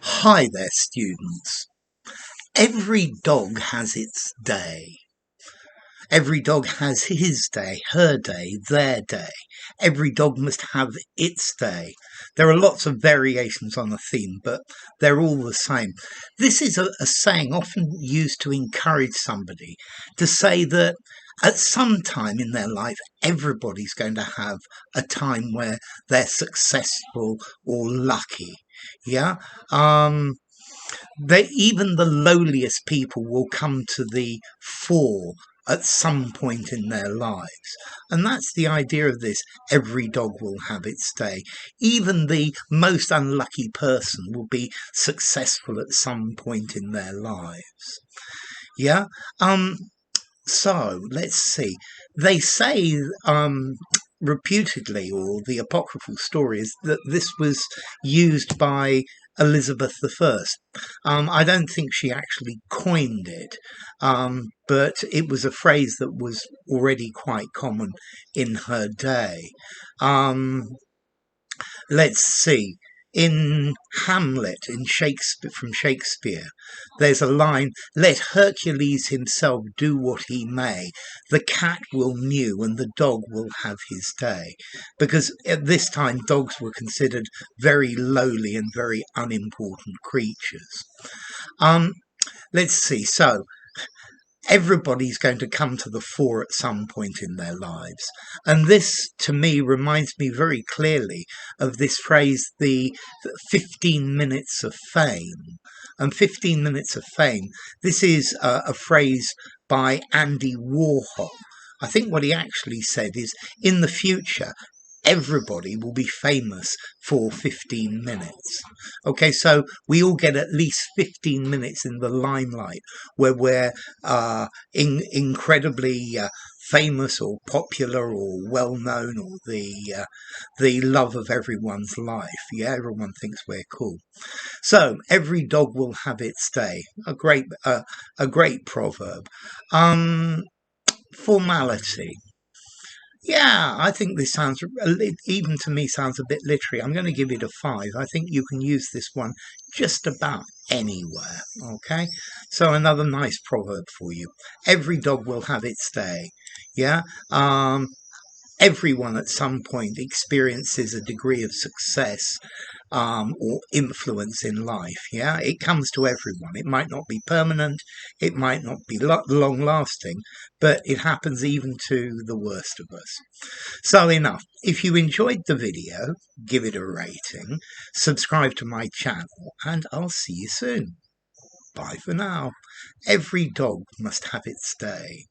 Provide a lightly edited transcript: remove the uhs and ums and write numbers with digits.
Hi there, students. Every dog has its day. Every dog has his day, her day, their day. Every dog must have its day. There are lots of variations on the theme, but they're all the same. This is a saying often used to encourage somebody to say that at some time in their life, everybody's going to have a time where they're successful or lucky. Yeah. Even the lowliest people will come to the fore at some point in their lives. And that's the idea of this. Every dog will have its day. Even the most unlucky person will be successful at some point in their lives. Yeah. So let's see. They say, reputedly, or the apocryphal story is that this was used by Elizabeth I. I don't think she actually coined it, but it was a phrase that was already quite common in her day. Let's see. In Hamlet, from Shakespeare, there's a line, "Let Hercules himself do what he may, the cat will mew and the dog will have his day." Because at this time, dogs were considered very lowly and very unimportant creatures. Let's see. So, everybody's going to come to the fore at some point in their lives. And this, to me, reminds me very clearly of this phrase, the 15 minutes of fame. And 15 minutes of fame, this is a phrase by Andy Warhol. I think what he actually said is, in the future, everybody will be famous for 15 minutes. Okay, so we all get at least 15 minutes in the limelight where we're incredibly famous or popular or well known, or the love of everyone's life. Yeah, everyone thinks we're cool. So every dog will have its day. A great proverb. Formality. Yeah, I think this sounds, even to me, sounds a bit literary. I'm going to give it a 5. I think you can use this one just about anywhere. Okay, so another nice proverb for you. Every dog will have its day. Yeah. Everyone at some point experiences a degree of success or influence in life. Yeah, it comes to everyone. It might not be permanent, it might not be long lasting, but it happens even to the worst of us. So enough. If you enjoyed the video, give it a rating, subscribe to my channel, and I'll see you soon. Bye for now. Every dog must have its day.